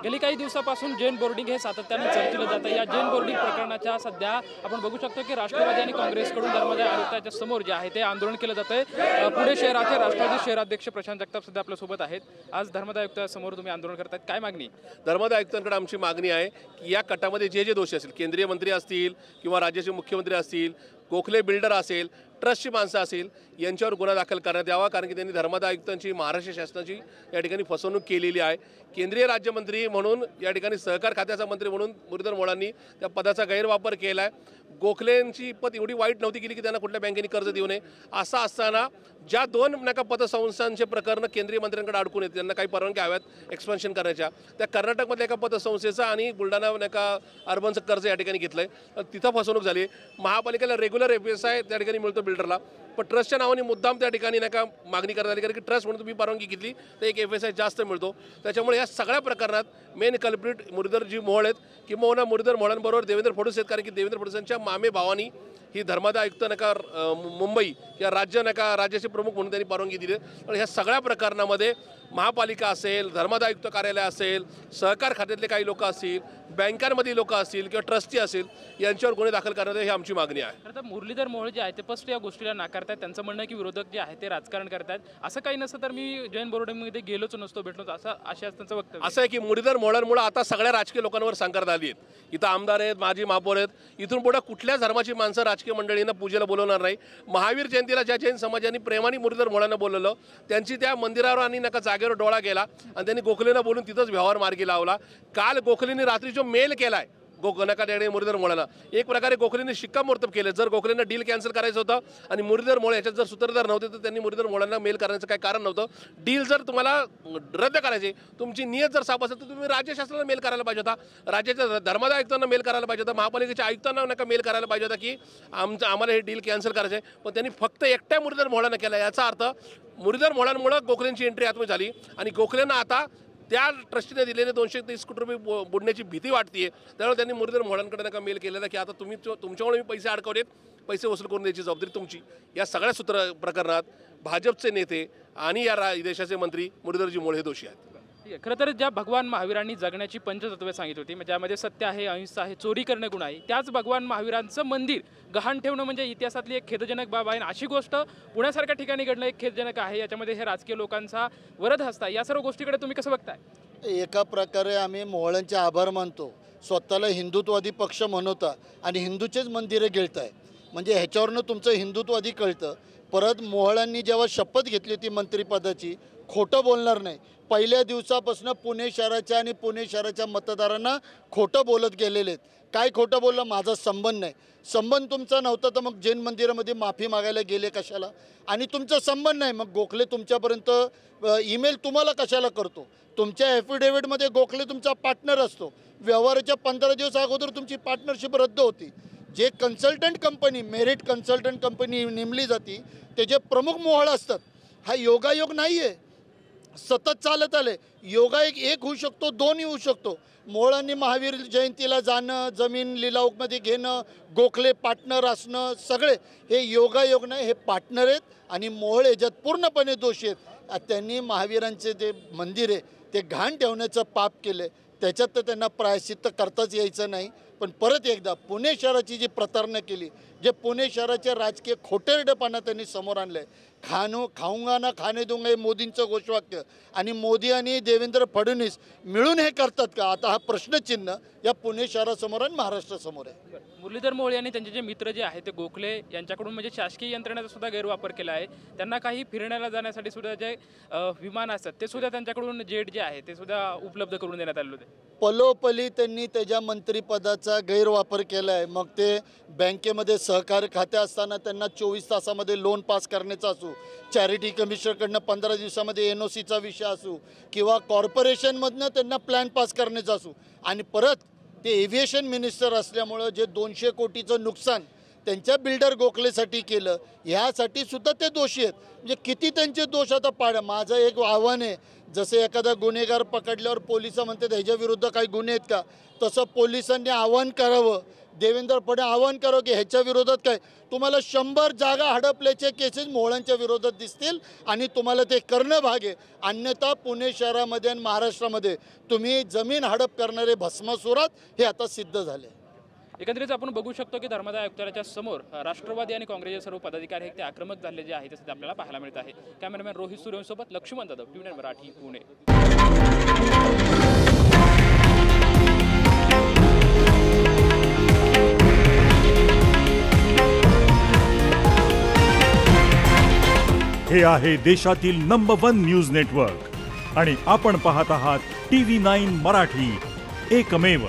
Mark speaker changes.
Speaker 1: गेली काही दिवसापासून जैन बोर्डिंग हे सातत्याने चर्चेलं जातं। या जैन बोर्डिंग प्रकरणाच्या सध्या आपण बघू शकतो की राष्ट्रवादी आणि काँग्रेसकडून धर्मादाय आयुक्ताच्या समोर जे आहे ते आंदोलन केलं जातंय। पुणे शहराचे राष्ट्रवादी शहराध्यक्ष प्रशांत जगताप सध्या आपल्या सोबत आहेत। आज धर्मादाय आयुक्तासमोर तुम्ही आंदोलन करतायत, काय मागणी?
Speaker 2: धर्मादाय आयुक्तांकडे आमची मागणी आहे की या कटामध्ये जे दोषी असतील, केंद्रीय मंत्री असतील किंवा राज्याचे मुख्यमंत्री असतील, गोखले बिल्डर असेल, ट्रस्टची माणसं असेल, यांच्यावर गुन्हा दाखल करण्यात यावा। कारण की त्यांनी धर्मादाय आयुक्तांची महाराष्ट्र शासनाची या ठिकाणी फसवणूक केलेली आहे। केंद्रीय राज्यमंत्री म्हणून या ठिकाणी सहकार खात्याचा मंत्री म्हणून मुरलीधर मोहोळांनी त्या पदाचा गैरवापर केला आहे। गोखलेंची पद एवढी वाईट नव्हती केली की त्यांना कुठल्या बँकेने कर्ज देऊ नये। असं असताना ज्या दोन पतसंस्थांचे प्रकरण केंद्रीय मंत्र्यांकडे अडकून आहेत, त्यांना काही परवानगी हव्यात एक्सपान्शन करण्याच्या, त्या कर्नाटकमधल्या एका पतसंस्थेचा आणि बुलढाणा अर्बनचं कर्ज या ठिकाणी घेतलंय, तिथं फसवणूक झाली। महापालिकेला रेग्युलर FSI त्या ठिकाणी मिळतो बिल्डरला, पण ट्रस्टच्या नावाने मुद्दाम त्या ठिकाणी मागणी करण्यात आली, कारण की ट्रस्ट म्हणून तुम्ही परवानगी घेतली तर एक FSI जास्त मिळतो। त्याच्यामुळे या सगळ्या प्रकरणात मेन कल्प्रिट मुरलीधरजी मोहोळ आहेत, किंवा मुरलीधर मोहोळांबरोबर देवेंद्र फडणवीस आहेत। कारण की देवेंद्र फडणवीसांच्या मामे भावानी ही धर्मादाय आयुक्त मुंबई या राज्याचे प्रमुख म्हणून त्यांनी परवानगी दिली। पण ह्या सगळ्या प्रकरणामध्ये महापालिका असेल, धर्मादाय आयुक्त कार्यालय असेल, सहकार खात्यातले काही लोक असतील, बँकांमधील लोक असतील किंवा ट्रस्टी असेल, यांच्यावर गुन्हे दाखल करण्यात ही आमची मागणी आहे।
Speaker 1: खरं तर मुरलीधर मोहोळ जे आहे ते स्पष्ट या गोष्टीला नाकारतात। त्यांचं म्हणणं आहे की विरोधक जे आहे ते राजकारण करतात, असं काही नसतं तर मी जैन बोर्डिंगमध्ये गेलोच नसतो, भेटलोच, असं त्यांचं वक्तव्य।
Speaker 2: असं आहे की मुरलीधर मोहोळांमुळे आता सगळ्या राजकीय लोकांवर संकट आली आहेत। इथं आमदार आहेत, माजी महापौर आहेत, इथून पुढे कुठल्या धर्माची माणसं राजकीय मंडळींना पूजेला बोलवणार नाही। महावीर जयंतीला ज्या जैन समाजाने प्रेमाने मुरलीधर मोहोळांना बोलवलं, त्यांची त्या मंदिरावर आणि जागेवर डोळा गेला आणि त्यांनी गोखलेंना बोलून तिथंच व्यवहार मार्गी लावला। काल गोखलेंनी रात्री जो मेल केलाय मुरलीधर मोहोळांना, एक प्रकारे गोखलेंनी शिक्कामोर्तब केलं। जर गोखलेंना डील कॅन्सल करायचं होतं आणि मुरलीधर मोहोळ याच्यात जर सूत्रधार नव्हते तर त्यांनी मुरलीधर मोहोळांना मेल करण्याचं काही कारण नव्हतं। डील जर तुम्हाला रद्द करायची, तुमची नियत जर साफ असेल तर तुम्ही राज्य शासनाला मेल करायला पाहिजे होता, राज्याच्या धर्मादाय आयुक्तांना मेल करायला पाहिजे होता, महापालिकेच्या आयुक्तांना मेल करायला पाहिजे होता की आम्हाला हे डील कॅन्सल करायचं आहे। पण त्यांनी फक्त एकट्या मुरलीधर मोहोळांना केला। याचा अर्थ मुरलीधर मोहोळांमुळे गोखलेंची एंट्री आतमध्ये झाली आणि गोखलेंना आता त्या ट्रस्टीने दिलेले 230 कोटी रुपये बुडण्याची भीती वाटते। त्यामुळे त्यांनी मुरलीधर मोहोळांकडे मेल केलेला की आता तुमच्यामुळे मी पैसे अडकवलेत, पैसे वसूल करून द्यायची जबाबदारी तुमची। या सगळ्या प्रकरणात भाजपचे नेते आणि या देशाचे मंत्री मुरलीधरजी मोहोळ हे दोषी आहेत।
Speaker 1: खरं तर ज्या भगवान महावीरांनी जगण्याची पंचतत्वे सांगितली होती, ज्यामध्ये सत्य आहे, अहिंसा आहे, चोरी करणे गुन्हा आहे, त्याच भगवान महावीरांचं मंदिर गहाण ठेवणं म्हणजे इतिहासातली एक खेदजनक बाब आहे। अशी गोष्ट पुण्यासारख्या ठिकाणी घडणं एक खेदजनक आहे। याच्यामध्ये हे राजकीय लोकांचा वरद हस्ता, या सर्व गोष्टीकडे तुम्ही कसं बघताय?
Speaker 3: एका प्रकारे आम्ही मोहोळांचे आभार मानतो। स्वतःला हिंदुत्ववादी पक्ष म्हणवता आणि हिंदूचेच मंदिरे गिळताय, म्हणजे ह्याच्यावरनं तुमचं हिंदुत्ववादी कळतं। परत मोहोळांनी जेव्हा शपथ घेतली होती मंत्रिपदाची, खोटं बोलणार नाही, पहिल्या दिवसापासून पुणे शहराच्या आणि पुणे शहराच्या मतदारांना खोटं बोलत गेलेले आहेत। काय खोटं बोललं? माझा संबंध नाही। संबंध तुमचा नव्हता तर मग जैन मंदिरामध्ये माफी मागायला गेले कशाला? आणि तुमचा संबंध नाही मग गोखले तुमच्यापर्यंत ईमेल तुम्हाला कशाला करतो? तुमच्या ॲफिडेव्हिटमध्ये गोखले तुमचा पार्टनर असतो। व्यवहाराच्या 15 दिवस अगोदर तुमची पार्टनरशिप रद्द होती। जे consultant company, merit consultant company नेमली जाती, त्याचे प्रमुख मोहोळ असतात। हा योगायोग नाही आहे, सतत चालत आले। योगायोग एक होऊ शकतो, दोन्ही होऊ शकतो। मोहोळांनी महावीर जयंतीला जाणं, जमीन लिलावमध्ये घेणं, गोखले पार्टनर असणं, सगळे हे योगायोग नाही, हे पार्टनर आहेत आणि मोहोळ याच्यात पूर्णपणे दोषी आहेत। त्यांनी महावीरांचे जे मंदिर आहे ते घाण ठेवण्याचं पाप केले, त्याच्यात तर त्यांना प्रायश्चित्त करताच यायचं नाही। पण परत एकदा पुणे शहराची जी प्रतारणा केली, जे पुणे शहराचे राजकीय खोटेरडेपणा त्यांनी समोर आणले, खाऊंगा ना खाने दूंगा हे मोदींचं घोषवाक्य, आणि मोदी आणि देवेंद्र फडणवीस मिळून हे करतात का? आता हा प्रश्नचिन्ह या पुणे शहरासमोर आणि महाराष्ट्रासमोर आहे।
Speaker 1: मुरलीधर मोहोळ यांनी त्यांचे जे मित्र जे आहेत ते गोखले यांच्याकडून म्हणजे शासकीय यंत्रणेचा सुद्धा गैरवापर केला आहे। त्यांना काही फिरण्याला जाण्यासाठी सुद्धा जे विमान असतात ते सुद्धा त्यांच्याकडून जेट जे आहे ते सुद्धा उपलब्ध करून देण्यात आले होते।
Speaker 3: पलोपली त्यांनी त्याच्या मंत्रिपदाचा गैरवापर केला आहे। मग ते बँकेमध्ये सहकारी खाते असताना त्यांना 24 तासामध्ये लोन पास करण्याचा असू, चॅरिटी कमिशनरकडनं 15 दिवसामध्ये NOCचा विषय असू, किंवा कॉर्पोरेशनमधनं त्यांना प्लॅन पास करण्याचा असू, आणि परत ते एव्हिएशन मिनिस्टर असल्यामुळं जे 200 कोटीचं नुकसान त्यांच्या बिल्डर गोखलेसाठी केलं, ह्यासाठी सुद्धा ते दोषी आहेत। म्हणजे किती त्यांचे दोष आता पाडा। माझं एक आव्हान आहे, जसे एखादा गुन्हेगार पकडल्यावर पोलिस म्हणतात ह्याच्या विरुद्ध काही गुन्हे आहेत का, तसं पोलिसांनी आव्हान करावं देवेंद्र फडणवीस आवाहन करो की ह्याच्या विरोधात काय तुम्हाला 100 जागा हडपल्याचे केसेस मोहळांच्या विरोधात दिसतील आणि तुम्हाला ते करणं भाग आहे. अन्यथा पुणे शहरामध्ये आणि महाराष्ट्रामध्ये तुम्ही जमीन हडप करणारे भस्मासुरात हे आता सिद्ध झाले.
Speaker 1: एकंदरीत आपण बघू शकतो की धर्मादाय आयुक्तालयाच्या समोर राष्ट्रवादी आणि काँग्रेसचे सर्व पदाधिकारी आहेत ते आक्रमक झाले जे आहे ते सध्या आपल्याला पाहायला मिळत आहे. कॅमेरामॅन रोहित सूर्यवंशीसोबत लक्ष्मण जाधव, टी.व्ही. मराठी, पुणे.
Speaker 4: हे आहे देशातील नंबर 1 न्यूज नेटवर्क आणि आपण पाहत आहात TV9 मराठी, एकमेव.